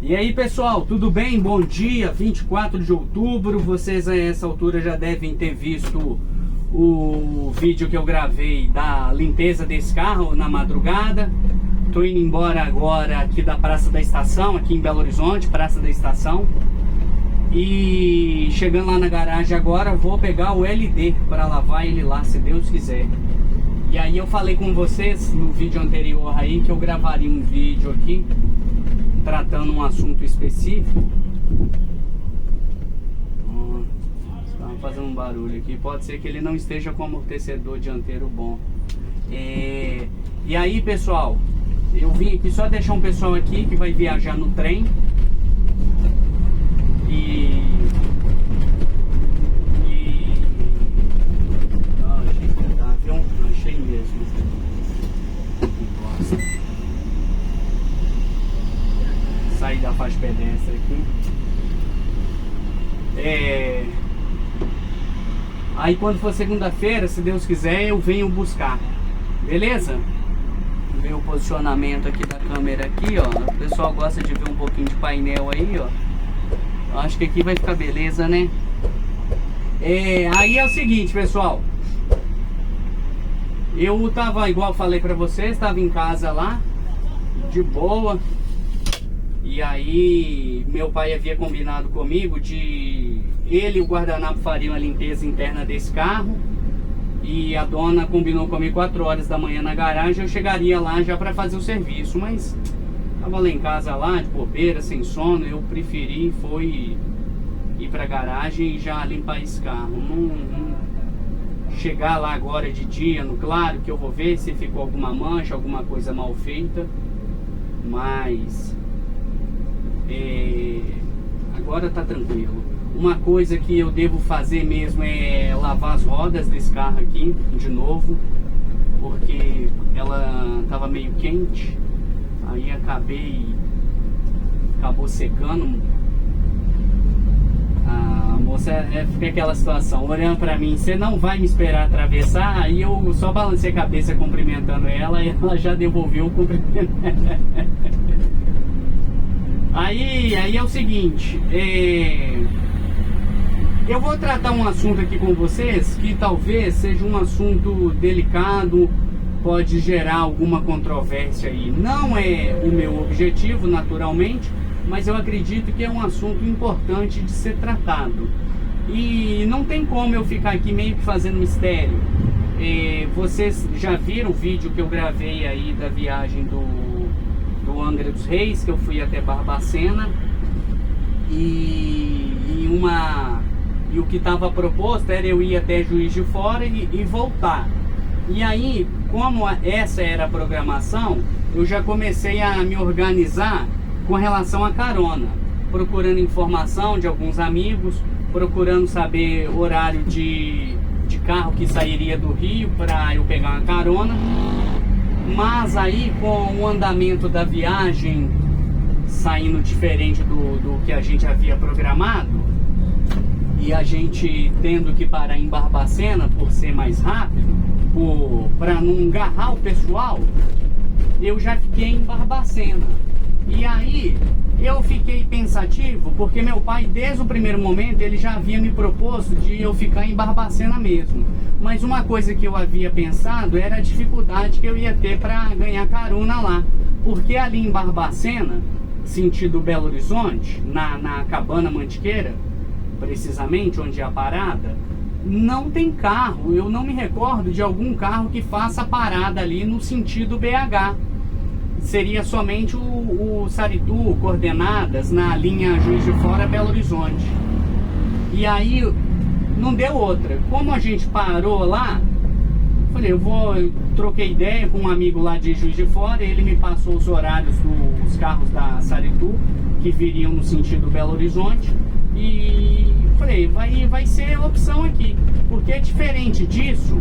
E aí pessoal, tudo bem? Bom dia, 24 de outubro. Vocês a essa altura já devem ter visto o vídeo que eu gravei da limpeza desse carro na madrugada. Tô indo embora agora aqui da Praça da Estação, aqui em Belo Horizonte, Praça da Estação. E chegando lá na garagem agora, vou pegar o LD para lavar ele lá, se Deus quiser. E aí eu falei com vocês no vídeo anterior aí que eu gravaria um vídeo aqui tratando um assunto específico. Estava fazendo um barulho aqui, pode ser que ele não esteja com amortecedor dianteiro bom. E aí pessoal, eu vim aqui só deixar um pessoal aqui que vai viajar no trem. Achei mesmo. Sair da faixa pedestre aqui. Aí quando for segunda-feira, se Deus quiser, eu venho buscar. Beleza? Ver o posicionamento aqui da câmera aqui, ó. O pessoal gosta de ver um pouquinho de painel aí, ó. Eu acho que aqui vai ficar beleza, né? Aí é o seguinte, pessoal. Eu tava, igual eu falei pra vocês, tava em casa lá, de boa. E aí, meu pai havia combinado comigo de ele e o guardanapo fariam a limpeza interna desse carro. E a dona combinou comigo 4 horas da manhã na garagem, eu chegaria lá já pra fazer o serviço. Mas tava lá em casa lá, de bobeira, sem sono, eu preferi foi ir pra garagem e já limpar esse carro. Não chegar lá agora de dia, no claro, que eu vou ver se ficou alguma mancha, alguma coisa mal feita. Mas agora tá tranquilo. Uma coisa que eu devo fazer mesmo é lavar as rodas desse carro aqui de novo, porque ela tava meio quente. Aí acabou secando. A moça fica aquela situação, olhando pra mim, você não vai me esperar atravessar? Aí eu só balancei a cabeça cumprimentando ela e ela já devolveu o cumprimento. Aí é o seguinte, eu vou tratar um assunto aqui com vocês que talvez seja um assunto delicado, pode gerar alguma controvérsia aí. Não é o meu objetivo, naturalmente, mas eu acredito que é um assunto importante de ser tratado. E não tem como eu ficar aqui meio que fazendo mistério. Vocês já viram o vídeo que eu gravei aí da viagem do Angra dos Reis, que eu fui até Barbacena. E o que estava proposto era eu ir até Juiz de Fora e voltar. E aí, como essa era a programação, eu já comecei a me organizar com relação à carona, procurando informação de alguns amigos, procurando saber horário de carro que sairia do Rio para eu pegar uma carona. Mas aí, com o andamento da viagem saindo diferente do que a gente havia programado, e a gente tendo que parar em Barbacena por ser mais rápido, para não engarrar o pessoal, eu já fiquei em Barbacena. E aí eu fiquei pensativo, porque meu pai desde o primeiro momento ele já havia me proposto de eu ficar em Barbacena mesmo. Mas uma coisa que eu havia pensado era a dificuldade que eu ia ter para ganhar carona lá, porque ali em Barbacena, sentido Belo Horizonte, na Cabana Mantiqueira, precisamente onde é a parada, não tem carro. Eu não me recordo de algum carro que faça a parada ali no sentido BH. Seria somente o Saritu, Coordenadas, na linha Juiz de Fora, Belo Horizonte. E aí não deu outra. Como a gente parou lá, falei, eu troquei ideia com um amigo lá de Juiz de Fora, ele me passou os horários dos carros da Saritu que viriam no sentido Belo Horizonte. E falei, vai ser a opção aqui, porque diferente disso,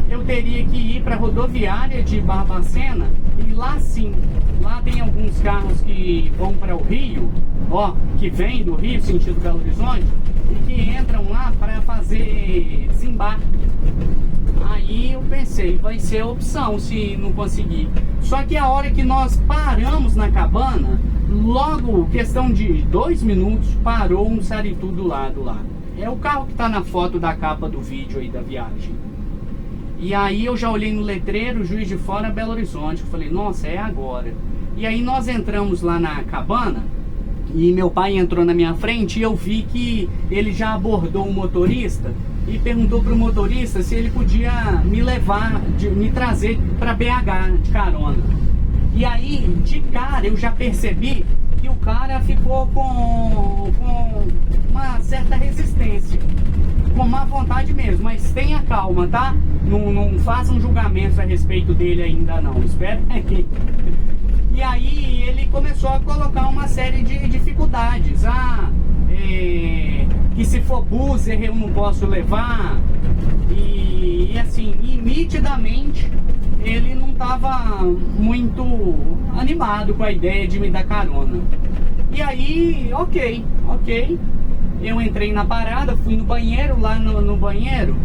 eu teria que ir para a rodoviária de Barbacena, e lá sim, lá tem alguns carros que vão para o Rio, que vêm do Rio, sentido Belo Horizonte, e que entram lá para fazer desembarque. Aí eu pensei, vai ser a opção se não conseguir. Só que a hora que nós paramos na cabana, Logo, questão de 2 minutos, parou um Saritu do lado lá. É o carro que tá na foto da capa do vídeo aí da viagem. E aí eu já olhei no letreiro, Juiz de Fora, Belo Horizonte. Eu falei, nossa, é agora. E aí nós entramos lá na cabana e meu pai entrou na minha frente e eu vi que ele já abordou o motorista e perguntou pro motorista se ele podia me levar, me trazer para BH de carona. E aí, de cara, eu já percebi que o cara ficou com uma certa resistência, com má vontade mesmo, mas tenha calma, tá? Não faça um julgamento a respeito dele ainda não, espera aí. E aí ele começou a colocar uma série de dificuldades. Que se for buzzer eu não posso levar. E assim, e nitidamente ele não estava muito animado com a ideia de me dar carona. E aí, ok. Eu entrei na parada, fui no banheiro, lá no banheiro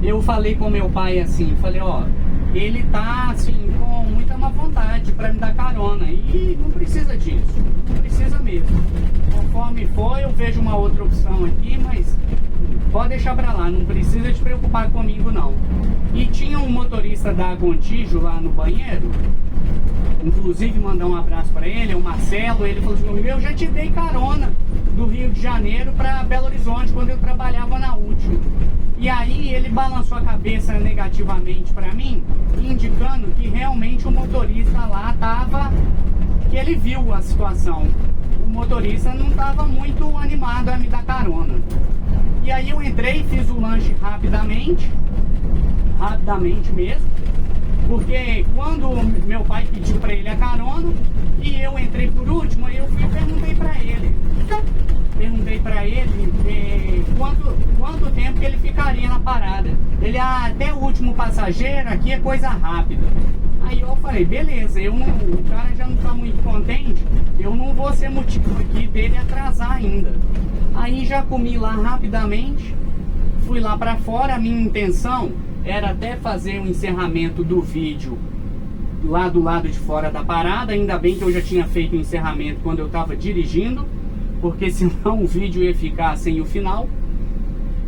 eu falei com meu pai assim, falei, ó, ele tá assim com muita má vontade para me dar carona e não precisa disso, não precisa mesmo. Conforme for, eu vejo uma outra opção aqui, mas pode deixar pra lá, não precisa te preocupar comigo não. E tinha um motorista da Gontijo lá no banheiro, inclusive mandar um abraço para ele, é o Marcelo. Ele falou assim, eu já te dei carona do Rio de Janeiro para Belo Horizonte quando eu trabalhava na Útil. E aí ele balançou a cabeça negativamente para mim, indicando que realmente o motorista lá tava, que ele viu a situação. O motorista não estava muito animado a me dar carona. E aí eu entrei, fiz o lanche rapidamente mesmo, porque quando meu pai pediu para ele a carona e eu entrei por último, eu fui e perguntei para ele quanto tempo que ele ficaria na parada. Ele, até o último passageiro, aqui é coisa rápida. Aí eu falei, beleza, o cara já não tá muito contente, eu não vou ser motivo aqui dele atrasar ainda. Aí já comi lá rapidamente, fui lá pra fora. A minha intenção era até fazer o encerramento do vídeo lá do lado de fora da parada. Ainda bem que eu já tinha feito o encerramento quando eu tava dirigindo, porque senão o vídeo ia ficar sem o final.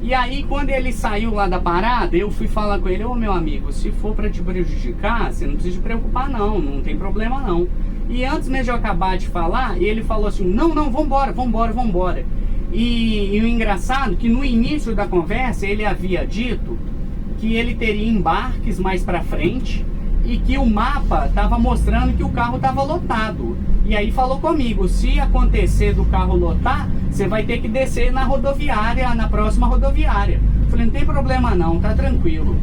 E aí quando ele saiu lá da parada, eu fui falar com ele, ô meu amigo, se for para te prejudicar, você não precisa se preocupar não tem problema não. E antes mesmo de eu acabar de falar, ele falou assim, não, vambora. E o engraçado é que no início da conversa ele havia dito que ele teria embarques mais pra frente e que o mapa estava mostrando que o carro estava lotado. E aí falou comigo, se acontecer do carro lotar, você vai ter que descer na rodoviária, na próxima rodoviária. Eu falei, não tem problema não, tá tranquilo.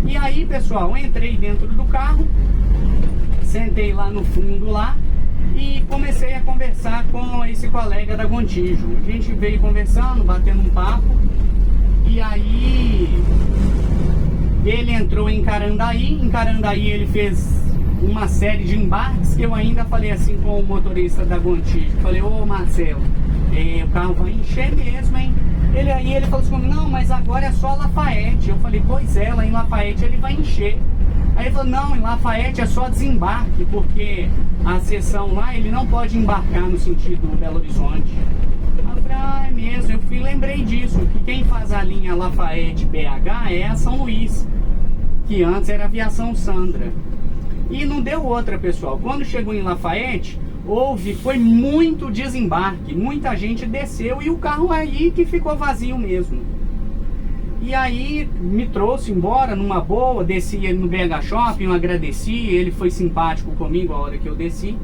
E aí, pessoal, eu entrei dentro do carro, sentei lá no fundo lá e comecei a conversar com esse colega da Gontijo. A gente veio conversando, batendo um papo, e aí ele entrou em Carandaí. Em Carandaí ele fez uma série de embarques que eu ainda falei assim com o motorista da Gontijo. Falei, ô Marcelo, o carro vai encher mesmo, hein? Ele falou assim, não, mas agora é só Lafayette. Eu falei, pois é, lá em Lafayette ele vai encher. Aí ele falou, não, em Lafayette é só desembarque, porque a seção lá ele não pode embarcar no sentido Belo Horizonte. Aí eu falei, é mesmo, eu lembrei disso, que quem faz a linha Lafayette-BH é a São Luís, que antes era Aviação Sandra. E não deu outra, pessoal. Quando chegou em Lafayette, foi muito desembarque, muita gente desceu e o carro aí que ficou vazio mesmo. E aí me trouxe embora numa boa, desci ele no BH Shopping, eu agradeci, ele foi simpático comigo a hora que eu desci.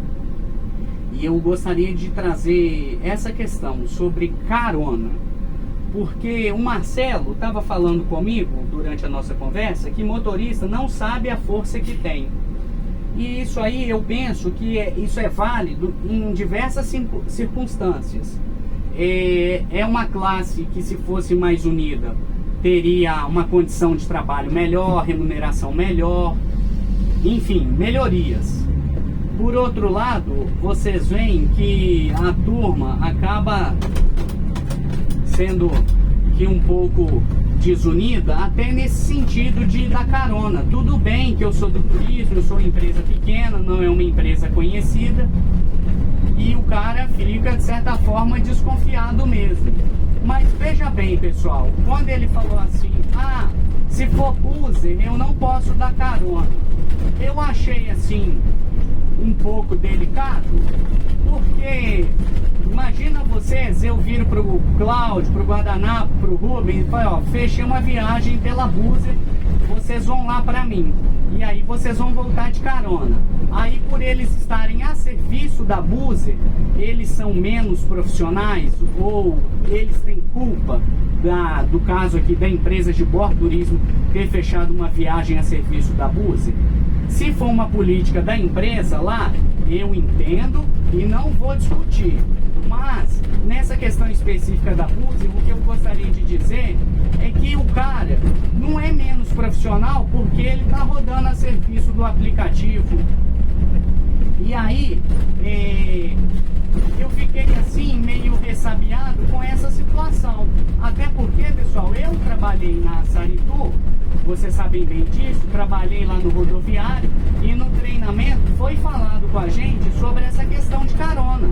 E eu gostaria de trazer essa questão sobre carona, porque o Marcelo estava falando comigo durante a nossa conversa que motorista não sabe a força que tem. E isso aí eu penso que isso é válido em diversas circunstâncias. É uma classe que, se fosse mais unida, teria uma condição de trabalho melhor, remuneração melhor, enfim, melhorias. Por outro lado, vocês veem que a turma acaba sendo que um pouco desunida, até nesse sentido de dar carona. Tudo bem que eu sou do turismo, eu sou uma empresa pequena, não é uma empresa conhecida, e o cara fica, de certa forma, desconfiado mesmo. Mas veja bem, pessoal, quando ele falou assim, se for user, eu não posso dar carona, eu achei assim um pouco delicado, porque imagina vocês, eu viro pro Cláudio, pro Guardanapo, pro Rubens e falo, ó, fechei uma viagem pela Buser, vocês vão lá pra mim, e aí vocês vão voltar de carona. Aí, por eles estarem a serviço da Buser, eles são menos profissionais, ou eles têm culpa do caso aqui da empresa de Bordo Turismo ter fechado uma viagem a serviço da Buser? Se for uma política da empresa lá, eu entendo e não vou discutir. Mas, nessa questão específica da Buser, o que eu gostaria de dizer é que o cara não é menos profissional porque ele está rodando a serviço do aplicativo. E aí, eu fiquei assim, meio ressabiado com essa situação. Até porque, pessoal, eu trabalhei na Saritur, vocês sabem bem disso, trabalhei lá no rodoviário e no treinamento foi falado com a gente sobre essa questão de carona.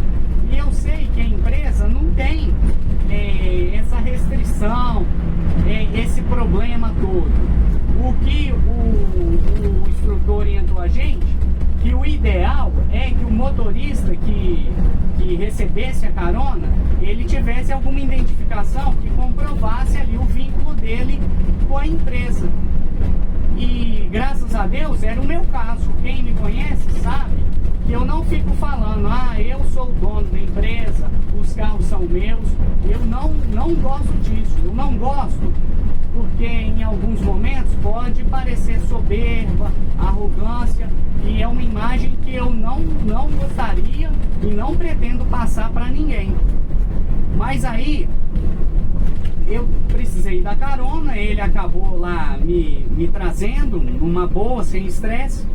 E eu sei que a empresa não tem essa restrição, esse problema todo. O que o instrutor orientou a gente, que o ideal é que o motorista que recebesse a carona, ele tivesse alguma identificação que comprovasse ali o vínculo dele com a empresa. E graças a Deus era o meu caso. Quem me conhece sabe que eu não fico falando, eu sou o dono da empresa, os carros são meus. Eu não gosto disso. Eu não gosto porque em alguns momentos pode parecer soberba, arrogância, e é uma imagem que eu não gostaria e não pretendo passar para ninguém. Mas aí eu precisei da carona, ele acabou lá me trazendo numa boa, sem estresse.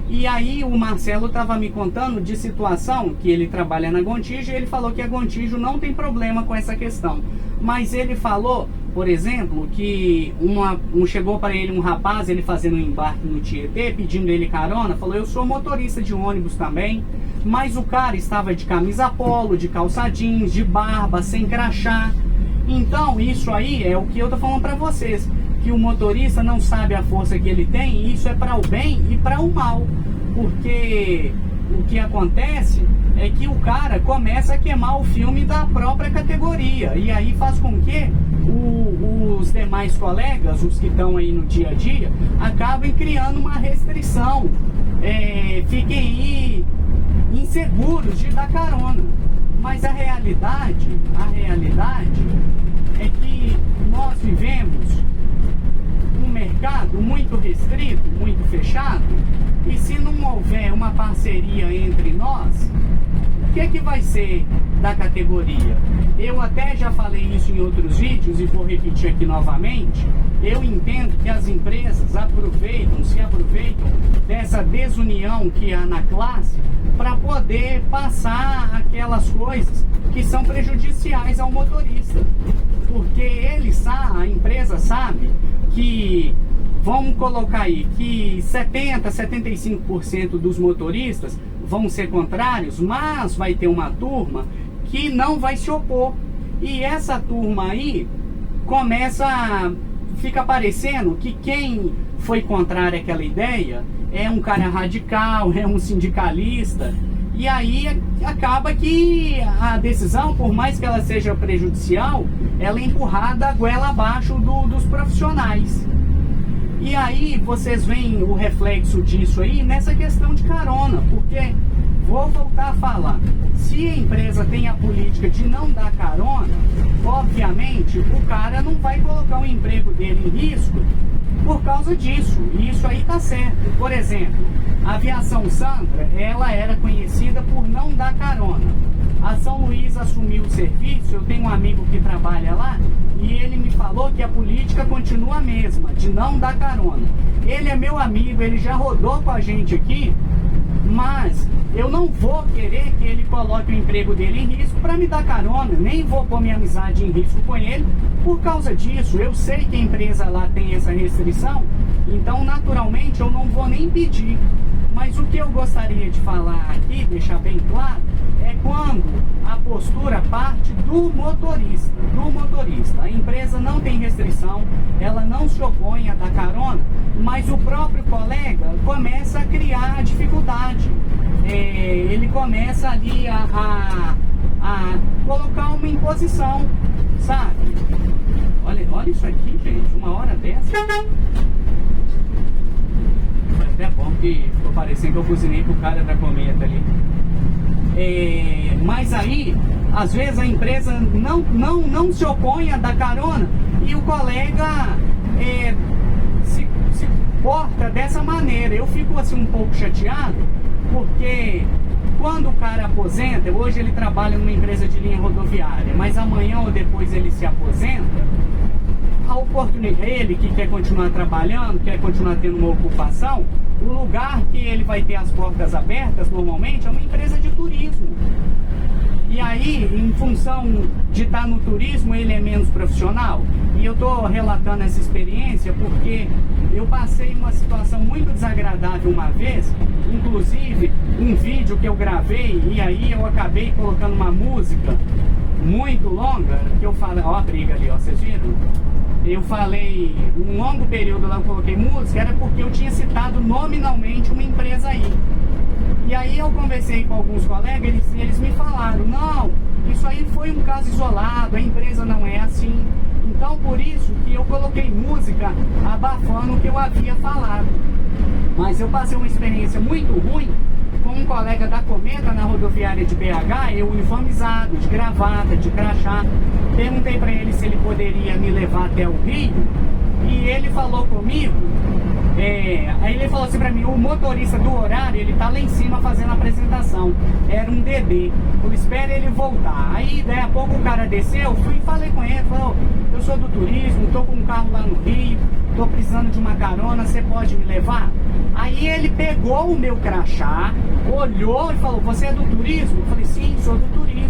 E aí o Marcelo estava me contando de situação que ele trabalha na Gontijo, e ele falou que a Gontijo não tem problema com essa questão. Mas ele falou, por exemplo, que chegou para ele um rapaz, ele fazendo um embarque no Tietê, pedindo ele carona, falou, eu sou motorista de ônibus também, mas o cara estava de camisa polo, de calça jeans, de barba, sem crachá. Então isso aí é o que eu tô falando para vocês, que o motorista não sabe a força que ele tem, e isso é para o bem e para o mal, porque o que acontece é que o cara começa a queimar o filme da própria categoria, e aí faz com que os demais colegas, os que estão aí no dia a dia, acabem criando uma restrição, fiquem aí inseguros de dar carona. Mas a realidade é que nós vivemos um mercado muito restrito, muito fechado, e se não houver uma parceria entre nós, o que vai ser da categoria? Eu até já falei isso em outros vídeos e vou repetir aqui novamente. Eu entendo que as empresas se aproveitam dessa desunião que há na classe para poder passar aquelas coisas que são prejudiciais ao motorista. Porque a empresa sabe que, vamos colocar aí, que 70%, 75% dos motoristas vão ser contrários, mas vai ter uma turma que não vai se opor. E essa turma aí fica parecendo que quem foi contrário àquela ideia é um cara radical, é um sindicalista, e aí acaba que a decisão, por mais que ela seja prejudicial, ela é empurrada a goela abaixo dos profissionais. E aí vocês veem o reflexo disso aí nessa questão de carona, porque, vou voltar a falar, se a empresa tem a política de não dar carona, obviamente o cara não vai colocar o emprego dele em risco por causa disso, e isso aí tá certo. Por exemplo, a Aviação Sandra, ela era conhecida por não dar carona. A São Luís assumiu o serviço, eu tenho um amigo que trabalha lá, e ele me falou que a política continua a mesma, de não dar carona. Ele é meu amigo, ele já rodou com a gente aqui, mas eu não vou querer que ele coloque o emprego dele em risco para me dar carona, nem vou pôr minha amizade em risco com ele por causa disso. Eu sei que a empresa lá tem essa restrição, então naturalmente eu não vou nem pedir. Mas o que eu gostaria de falar aqui, deixar bem claro, é quando a postura parte do motorista, A empresa não tem restrição, ela não se opõe a dar carona, mas o próprio colega começa a criar dificuldade. Ele começa ali a colocar uma imposição, sabe? Olha isso aqui, gente, uma hora dessa. Foi até bom que ficou parecendo que eu buzinei pro cara da cometa ali. Mas aí, às vezes a empresa não se opõe a dar carona e o colega se porta dessa maneira. Eu fico assim um pouco chateado, porque quando o cara aposenta, hoje ele trabalha numa empresa de linha rodoviária, mas amanhã ou depois ele se aposenta, a oportunidade, ele que quer continuar trabalhando, quer continuar tendo uma ocupação, o lugar que ele vai ter as portas abertas normalmente é uma empresa de turismo. E aí, em função de estar no turismo, ele é menos profissional. E eu estou relatando essa experiência porque eu passei uma situação muito desagradável uma vez, inclusive um vídeo que eu gravei, e aí eu acabei colocando uma música muito longa, que eu falo, ó a briga ali, ó, vocês viram? Eu falei, um longo período lá eu coloquei música, era porque eu tinha citado nominalmente uma empresa aí. E aí eu conversei com alguns colegas e eles me falaram, não, isso aí foi um caso isolado, a empresa não é assim. Então por isso que eu coloquei música abafando o que eu havia falado. Mas eu passei uma experiência muito ruim com um colega da Cometa na rodoviária de BH, eu uniformizado, de gravata, de crachá. Perguntei para ele se ele poderia me levar até o Rio e ele falou comigo, aí ele falou assim pra mim, o motorista do horário, ele tá lá em cima fazendo a apresentação, era um DD, eu espero ele voltar. Aí daí a pouco o cara desceu, fui e falei com ele, falou, eu sou do turismo, tô com um carro lá no Rio, tô precisando de uma carona, você pode me levar? Aí ele pegou o meu crachá, olhou e falou, você é do turismo? Eu falei, sim, sou do turismo.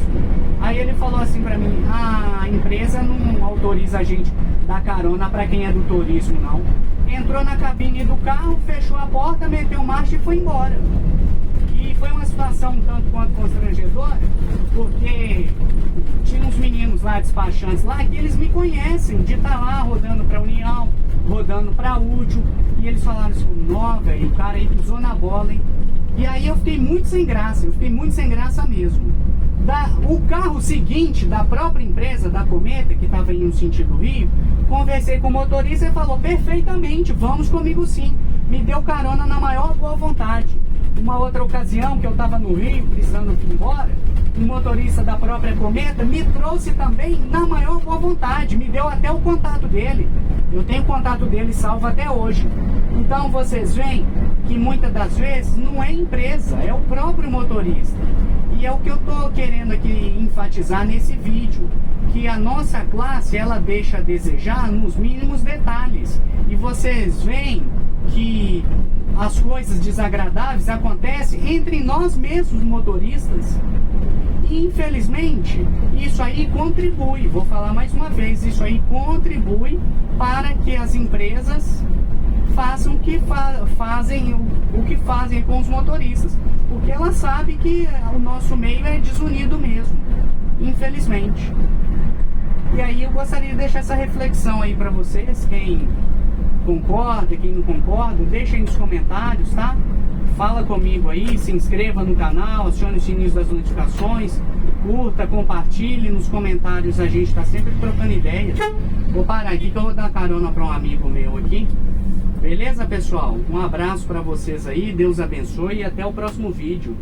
Aí ele falou assim pra mim, a empresa não autoriza a gente dar carona pra quem é do turismo, não. Entrou na cabine do carro, fechou a porta, meteu marcha e foi embora. E foi uma situação um tanto quanto constrangedora, porque tinha uns meninos lá, despachantes lá, que eles me conhecem, de estar lá rodando pra União, rodando pra Útil, e eles falaram assim, nó, velho, o cara aí pisou na bola, hein? E aí eu fiquei muito sem graça, mesmo. O carro seguinte da própria empresa, da Cometa, que estava indo no sentido Rio, conversei com o motorista e falou, perfeitamente, vamos comigo sim. Me deu carona na maior boa vontade. Uma outra ocasião que eu estava no Rio, precisando ir embora, um motorista da própria Cometa me trouxe também na maior boa vontade, me deu até o contato dele. Eu tenho o contato dele salvo até hoje. Então vocês veem que muitas das vezes não é empresa, é o próprio motorista. E é o que eu estou querendo aqui enfatizar nesse vídeo, que a nossa classe, ela deixa a desejar nos mínimos detalhes. E vocês veem que as coisas desagradáveis acontecem entre nós mesmos motoristas. E infelizmente, isso aí contribui, vou falar mais uma vez, isso aí contribui para que as empresas façam o que fazem com os motoristas, porque ela sabe que o nosso meio é desunido mesmo, infelizmente. E aí eu gostaria de deixar essa reflexão aí para vocês, quem concorda, quem não concorda, deixa aí nos comentários, tá? Fala comigo aí, se inscreva no canal, acione o sininho das notificações, curta, compartilhe nos comentários, a gente tá sempre trocando ideias. Vou parar aqui que eu vou dar carona para um amigo meu aqui. Beleza, pessoal? Um abraço para vocês aí, Deus abençoe e até o próximo vídeo.